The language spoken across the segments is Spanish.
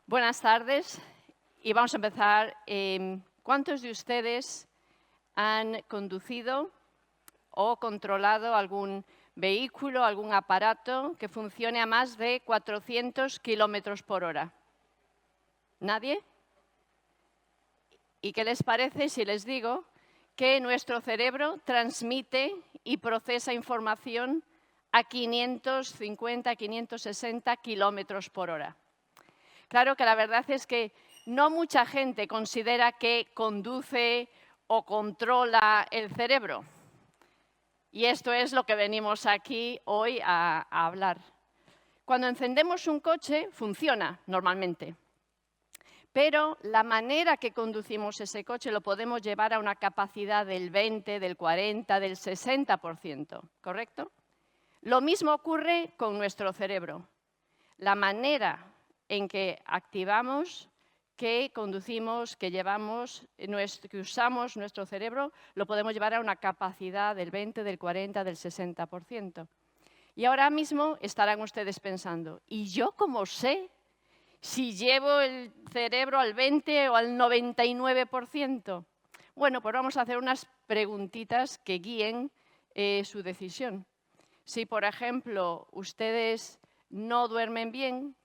Buenas tardes y vamos a empezar. ¿Cuántos de ustedes han conducido o controlado algún vehículo, algún aparato que funcione a más de 400 kilómetros por hora? ¿Nadie? ¿Y qué les parece si les digo que nuestro cerebro transmite y procesa información a 550, 560 kilómetros por hora? Claro que la verdad es que no mucha gente considera que conduce o controla el cerebro. Y esto es lo que venimos aquí hoy a hablar. Cuando encendemos un coche, funciona normalmente. Pero la manera que conducimos ese coche lo podemos llevar a una capacidad del 20, del 40, del 60%, ¿correcto? Lo mismo ocurre con nuestro cerebro. La manera en que activamos, que conducimos, que usamos nuestro cerebro, lo podemos llevar a una capacidad del 20, del 40, del 60%. Y ahora mismo estarán ustedes pensando, ¿y yo cómo sé si llevo el cerebro al 20 o al 99%? Bueno, pues vamos a hacer unas preguntitas que guíen su decisión. Si, por ejemplo, ustedes no duermen bien,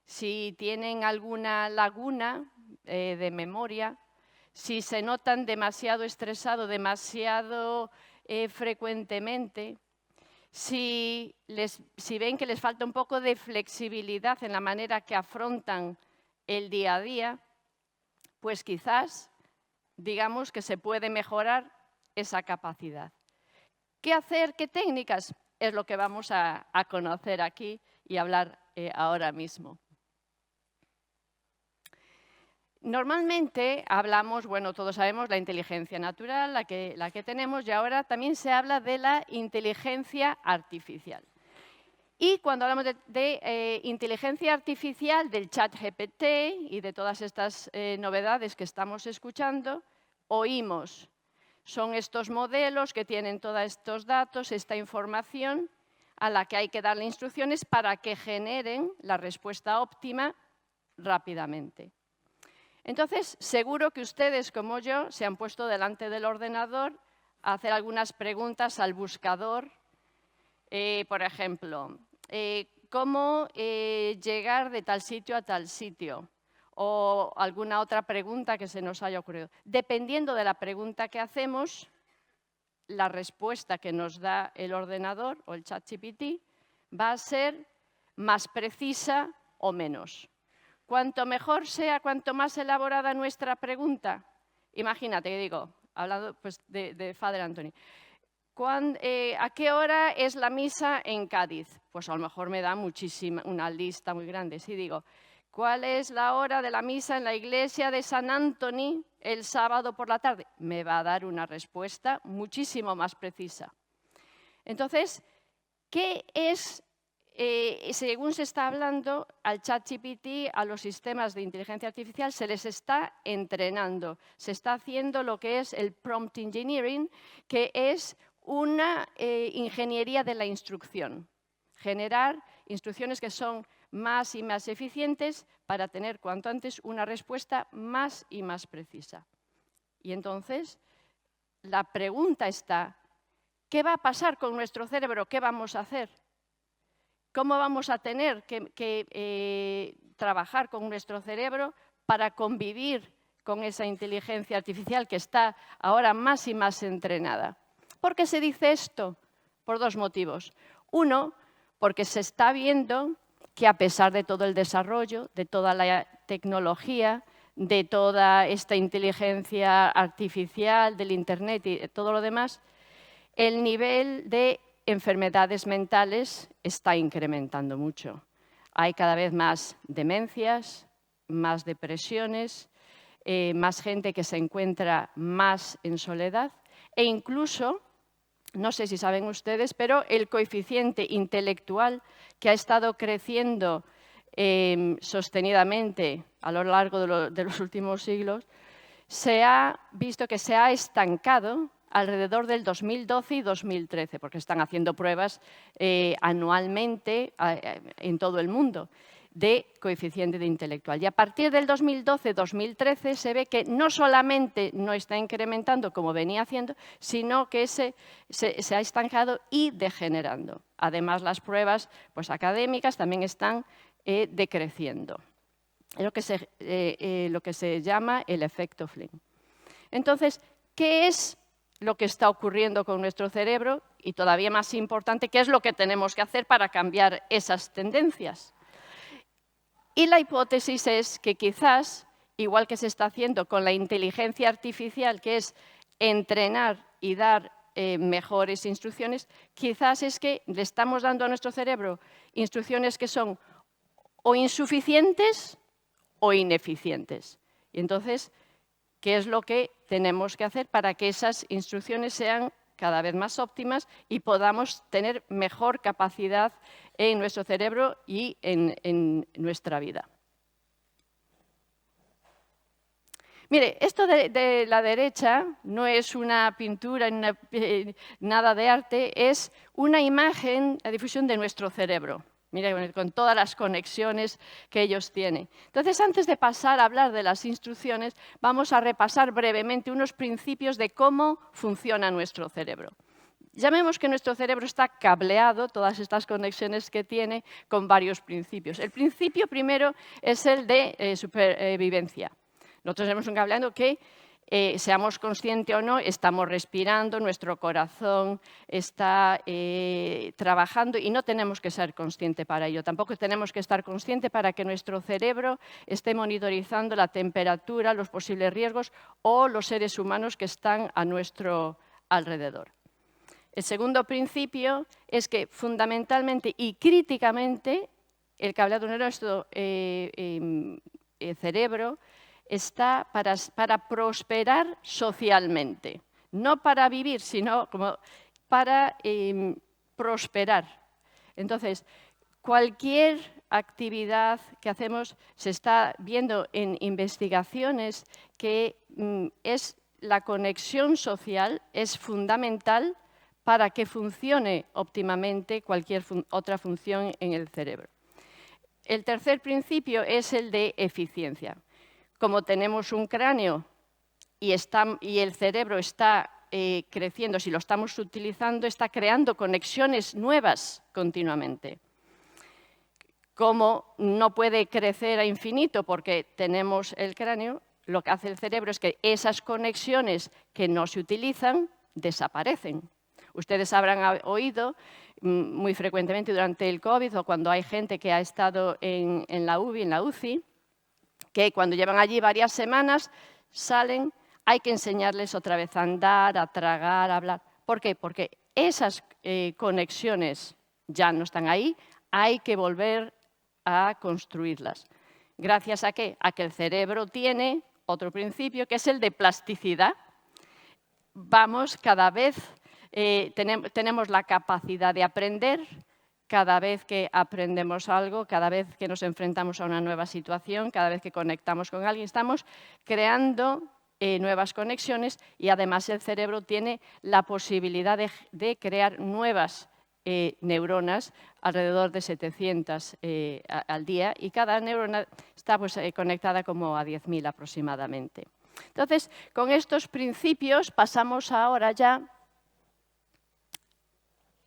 si tienen alguna laguna de memoria, si se notan demasiado estresados, demasiado frecuentemente, si ven que les falta un poco de flexibilidad en la manera que afrontan el día a día, pues quizás digamos que se puede mejorar esa capacidad. ¿Qué hacer? ¿Qué técnicas? Es lo que vamos a conocer aquí y hablar ahora mismo. Normalmente hablamos, bueno, todos sabemos la inteligencia natural, la que tenemos, y ahora también se habla de la inteligencia artificial. Y cuando hablamos de inteligencia artificial, del ChatGPT y de todas estas novedades que estamos escuchando, oímos. Son estos modelos que tienen todos estos datos, esta información, a la que hay que darle instrucciones para que generen la respuesta óptima rápidamente. Entonces, seguro que ustedes, como yo, se han puesto delante del ordenador a hacer algunas preguntas al buscador. Por ejemplo, ¿cómo llegar de tal sitio a tal sitio? O alguna otra pregunta que se nos haya ocurrido. Dependiendo de la pregunta que hacemos, la respuesta que nos da el ordenador o el ChatGPT va a ser más precisa o menos. Cuanto mejor sea, cuanto más elaborada nuestra pregunta, imagínate que digo, hablando pues, de Father Anthony, ¿a qué hora es la misa en Cádiz? Pues a lo mejor me da una lista muy grande. Si digo, ¿cuál es la hora de la misa en la iglesia de San Antoni el sábado por la tarde? Me va a dar una respuesta muchísimo más precisa. Entonces, ¿qué es? Según se está hablando, al ChatGPT, a los sistemas de inteligencia artificial, se les está entrenando. Se está haciendo lo que es el prompt engineering, que es una ingeniería de la instrucción. Generar instrucciones que son más y más eficientes para tener cuanto antes una respuesta más y más precisa. Y entonces, la pregunta está, ¿qué va a pasar con nuestro cerebro? ¿Qué vamos a hacer? ¿Cómo vamos a tener que trabajar con nuestro cerebro para convivir con esa inteligencia artificial que está ahora más y más entrenada? ¿Por qué se dice esto? Por dos motivos. Uno, porque se está viendo que a pesar de todo el desarrollo, de toda la tecnología, de toda esta inteligencia artificial, del Internet y de todo lo demás, el nivel de enfermedades mentales está incrementando mucho. Hay cada vez más demencias, más depresiones, más gente que se encuentra más en soledad e incluso, no sé si saben ustedes, pero el coeficiente intelectual que ha estado creciendo sostenidamente a lo largo de los últimos siglos, se ha visto que se ha estancado alrededor del 2012 y 2013, porque están haciendo pruebas anualmente en todo el mundo. de coeficiente de intelectual. Y a partir del 2012-2013 se ve que no solamente no está incrementando como venía haciendo, sino que se ha estancado y degenerando. Además, las pruebas pues, académicas también están decreciendo. Es lo que se llama el efecto Flynn. Entonces, ¿qué es lo que está ocurriendo con nuestro cerebro? Y todavía más importante, ¿qué es lo que tenemos que hacer para cambiar esas tendencias? Y la hipótesis es que quizás, igual que se está haciendo con la inteligencia artificial, que es entrenar y dar mejores instrucciones, quizás es que le estamos dando a nuestro cerebro instrucciones que son o insuficientes o ineficientes. Y entonces, ¿qué es lo que tenemos que hacer para que esas instrucciones sean cada vez más óptimas y podamos tener mejor capacidad en nuestro cerebro y en nuestra vida? Mire, esto de la derecha no es una pintura, nada de arte, es una imagen, la difusión de nuestro cerebro. Mire, con todas las conexiones que ellos tienen. Entonces, antes de pasar a hablar de las instrucciones, vamos a repasar brevemente unos principios de cómo funciona nuestro cerebro. Llamemos que nuestro cerebro está cableado, todas estas conexiones que tiene, con varios principios. El principio primero es el de supervivencia. Nosotros tenemos un cableado que, seamos conscientes o no, estamos respirando, nuestro corazón está trabajando y no tenemos que ser conscientes para ello. Tampoco tenemos que estar conscientes para que nuestro cerebro esté monitorizando la temperatura, los posibles riesgos o los seres humanos que están a nuestro alrededor. El segundo principio es que fundamentalmente y críticamente el cableado de nuestro cerebro está para prosperar socialmente. No para vivir, sino como para prosperar. Entonces, cualquier actividad que hacemos se está viendo en investigaciones que la conexión social es fundamental para que funcione óptimamente cualquier otra función en el cerebro. El tercer principio es el de eficiencia. Como tenemos un cráneo y el cerebro está creciendo, si lo estamos utilizando, está creando conexiones nuevas continuamente. Como no puede crecer a infinito porque tenemos el cráneo, lo que hace el cerebro es que esas conexiones que no se utilizan desaparecen. Ustedes habrán oído muy frecuentemente durante el COVID o cuando hay gente que ha estado en la UCI, que cuando llevan allí varias semanas, salen, hay que enseñarles otra vez a andar, a tragar, a hablar. ¿Por qué? Porque esas conexiones ya no están ahí, hay que volver a construirlas. ¿Gracias a qué? A que el cerebro tiene otro principio, que es el de plasticidad. Vamos cada vez, tenemos la capacidad de aprender. Cada vez que aprendemos algo, cada vez que nos enfrentamos a una nueva situación, cada vez que conectamos con alguien, estamos creando nuevas conexiones y además el cerebro tiene la posibilidad de crear nuevas neuronas, alrededor de 700 al día, y cada neurona está pues, conectada como a 10.000 aproximadamente. Entonces, con estos principios pasamos ahora ya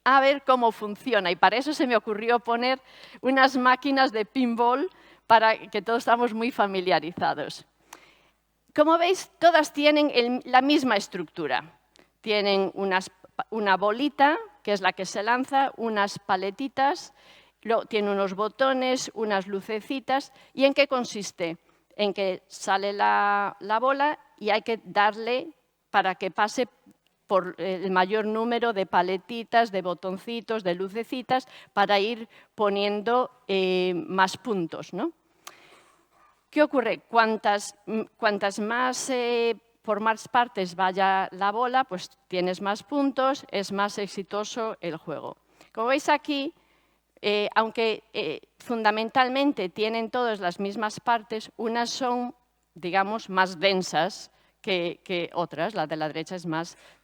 a ver cómo funciona. Y para eso se me ocurrió poner unas máquinas de pinball para que todos estamos muy familiarizados. Como veis, todas tienen la misma estructura. Tienen una bolita, que es la que se lanza, unas paletitas, tiene unos botones, unas lucecitas. ¿Y en qué consiste? En que sale la bola y hay que darle para que pase por el mayor número de paletitas, de botoncitos, de lucecitas, para ir poniendo más puntos, ¿no? ¿Qué ocurre? Cuantas más por más partes vaya la bola, pues tienes más puntos, es más exitoso el juego. Como veis aquí, aunque fundamentalmente tienen todas las mismas partes, unas son, digamos, más densas que otras. La de la derecha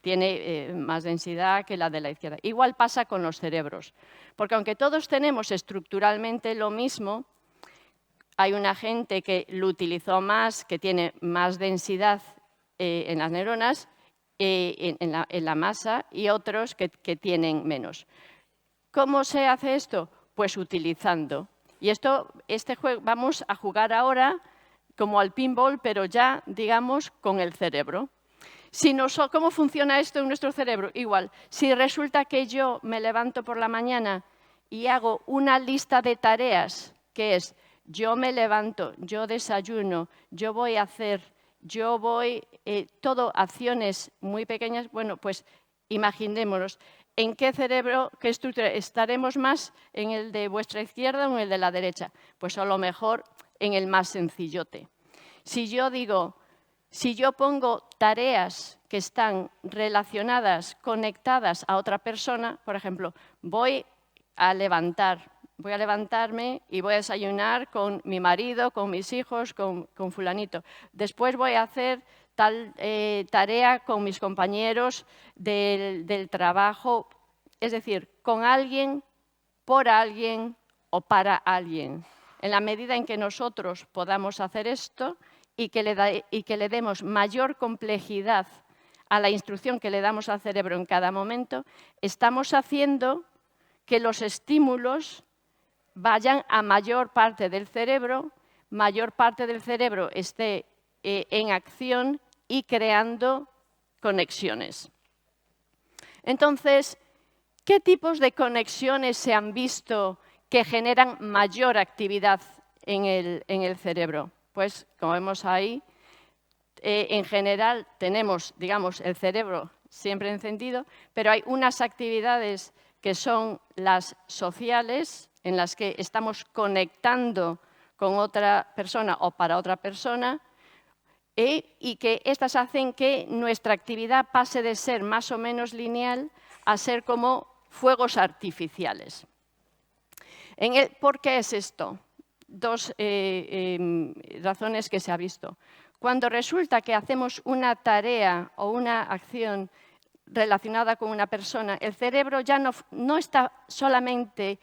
tiene más densidad que la de la izquierda. Igual pasa con los cerebros, porque aunque todos tenemos estructuralmente lo mismo, hay una gente que lo utilizó más, que tiene más densidad en las neuronas, en la masa, y otros que tienen menos. ¿Cómo se hace esto? Pues utilizando. Y este juego vamos a jugar ahora como al pinball, pero ya, digamos, con el cerebro. ¿Cómo funciona esto en nuestro cerebro? Igual, si resulta que yo me levanto por la mañana y hago una lista de tareas, que es, yo me levanto, yo desayuno, yo voy a hacer, todo acciones muy pequeñas, bueno, pues imaginémonos, ¿en qué cerebro, qué estructura estaremos más? ¿En el de vuestra izquierda o en el de la derecha? Pues a lo mejor en el más sencillote. Si yo pongo tareas que están relacionadas, conectadas a otra persona, por ejemplo, voy a levantarme y voy a desayunar con mi marido, con mis hijos, con fulanito. Después voy a hacer tal tarea con mis compañeros del trabajo, es decir, con alguien, por alguien o para alguien. En la medida en que nosotros podamos hacer esto y que le demos mayor complejidad a la instrucción que le damos al cerebro en cada momento, estamos haciendo que los estímulos vayan a mayor parte del cerebro esté en acción y creando conexiones. Entonces, ¿qué tipos de conexiones se han visto que generan mayor actividad en el cerebro? Pues, como vemos ahí, en general tenemos, digamos, el cerebro siempre encendido, pero hay unas actividades que son las sociales, en las que estamos conectando con otra persona o para otra persona, y que estas hacen que nuestra actividad pase de ser más o menos lineal a ser como fuegos artificiales. ¿Por qué es esto? Dos razones que se ha visto. Cuando resulta que hacemos una tarea o una acción relacionada con una persona, el cerebro ya no está solamente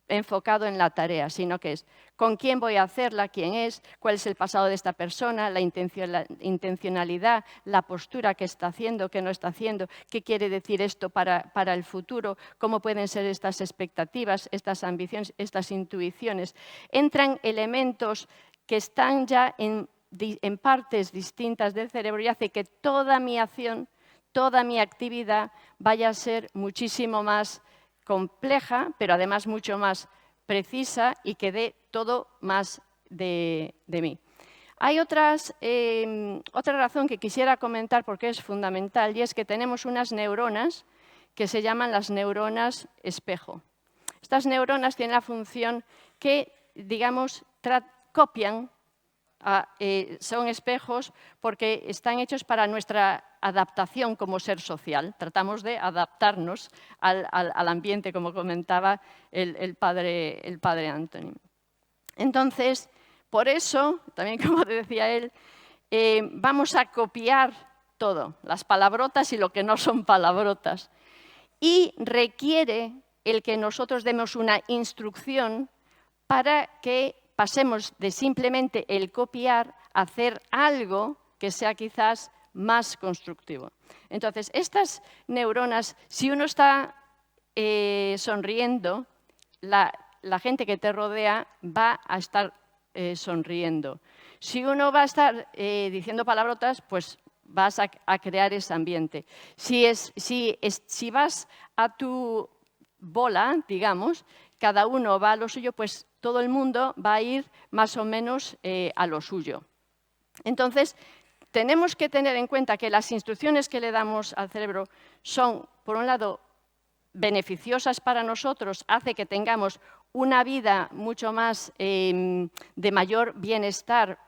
enfocado en la tarea, sino que es con quién voy a hacerla, quién es, cuál es el pasado de esta persona, la intencionalidad, la postura que está haciendo, que no está haciendo, qué quiere decir esto para el futuro, cómo pueden ser estas expectativas, estas ambiciones, estas intuiciones. Entran elementos que están ya en partes distintas del cerebro y hace que toda mi acción, toda mi actividad vaya a ser muchísimo más compleja, pero además mucho más precisa y que dé todo más de mí. Hay otra razón que quisiera comentar porque es fundamental, y es que tenemos unas neuronas que se llaman las neuronas espejo. Estas neuronas tienen la función que, digamos, copian, son espejos porque están hechos para nuestra adaptación como ser social. Tratamos de adaptarnos al ambiente, como comentaba el padre Anthony. Entonces, por eso, también como decía él, vamos a copiar todo, las palabrotas y lo que no son palabrotas. Y requiere el que nosotros demos una instrucción para que pasemos de simplemente el copiar a hacer algo que sea quizás más constructivo. Entonces, estas neuronas, si uno está sonriendo, la gente que te rodea va a estar sonriendo. Si uno va a estar diciendo palabrotas, pues vas a crear ese ambiente. Si vas a tu bola, digamos, cada uno va a lo suyo, pues todo el mundo va a ir más o menos a lo suyo. Entonces, tenemos que tener en cuenta que las instrucciones que le damos al cerebro son, por un lado, beneficiosas para nosotros, hace que tengamos una vida mucho más de mayor bienestar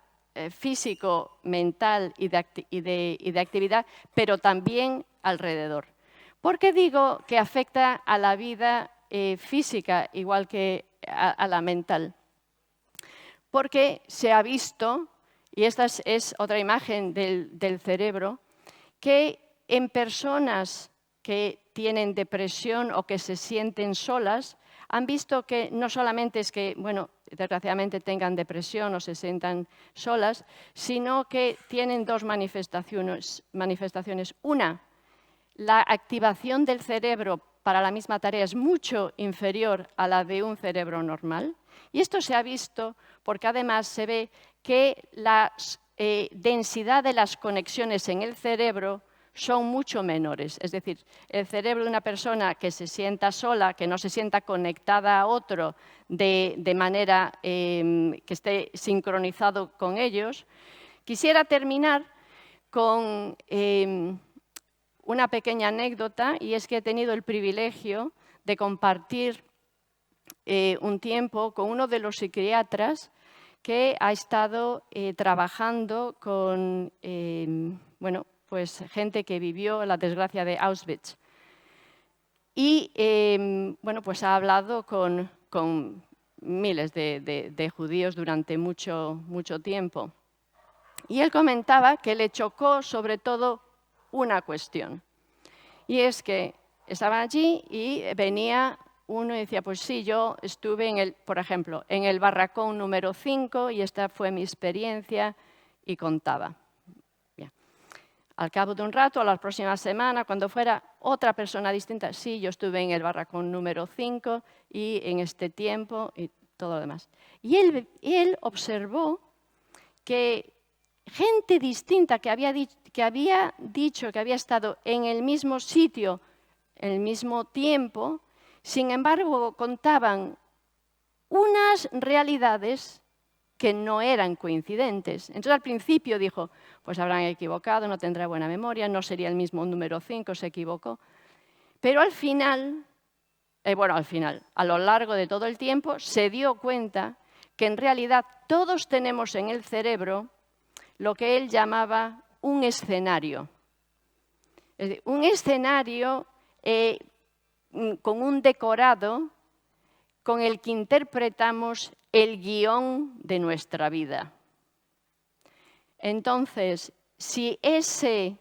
físico, mental y de actividad, pero también alrededor. ¿Por qué digo que afecta a la vida física igual que a la mental? Porque se ha visto, y esta es otra imagen del cerebro, que en personas que tienen depresión o que se sienten solas, han visto que no solamente es que, bueno, desgraciadamente tengan depresión o se sientan solas, sino que tienen dos manifestaciones. Una, la activación del cerebro para la misma tarea es mucho inferior a la de un cerebro normal. Y esto se ha visto porque además se ve que la densidad de las conexiones en el cerebro son mucho menores. Es decir, el cerebro de una persona que se sienta sola, que no se sienta conectada a otro de manera que esté sincronizado con ellos. Quisiera terminar con una pequeña anécdota, y es que he tenido el privilegio de compartir un tiempo con uno de los psiquiatras que ha estado trabajando con bueno, pues gente que vivió la desgracia de Auschwitz. Y bueno, pues ha hablado con miles de judíos durante mucho tiempo. Y él comentaba que le chocó sobre todo una cuestión. Y es que estaban allí y venía uno y decía, pues sí, yo estuve, por ejemplo, en el barracón número 5 y esta fue mi experiencia, y contaba. Bien. Al cabo de un rato, a la próxima semana, cuando fuera otra persona distinta, sí, yo estuve en el barracón número 5 y en este tiempo y todo lo demás. Y él observó que gente distinta que había dicho que había estado en el mismo sitio, en el mismo tiempo, sin embargo, contaban unas realidades que no eran coincidentes. Entonces, al principio dijo, pues habrán equivocado, no tendrá buena memoria, no sería el mismo número 5, se equivocó. Pero al final, a lo largo de todo el tiempo, se dio cuenta que en realidad todos tenemos en el cerebro lo que él llamaba un escenario. Es decir, un escenario con un decorado con el que interpretamos el guión de nuestra vida. Entonces, si ese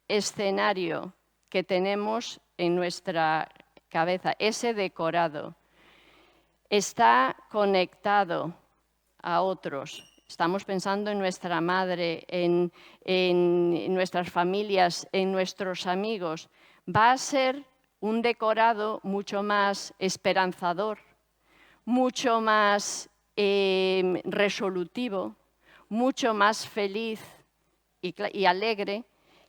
escenario que tenemos en nuestra cabeza, ese decorado, está conectado a otros, estamos pensando en nuestra madre, en nuestras familias, en nuestros amigos, va a ser un decorado mucho más esperanzador, mucho más resolutivo, mucho más feliz y alegre,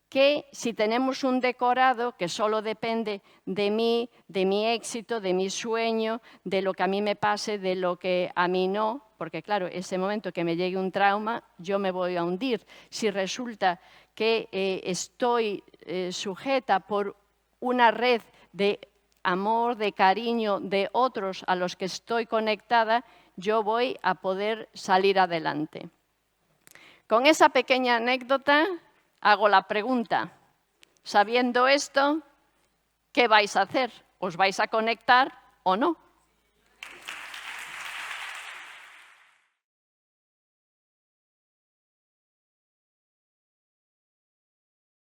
que si tenemos un decorado que solo depende de mí, de mi éxito, de mi sueño, de lo que a mí me pase, de lo que a mí no, porque claro, ese momento que me llegue un trauma, yo me voy a hundir. Si resulta que estoy sujeta por una red de amor, de cariño de otros a los que estoy conectada, yo voy a poder salir adelante. Con esa pequeña anécdota hago la pregunta, sabiendo esto, ¿qué vais a hacer? ¿Os vais a conectar o no?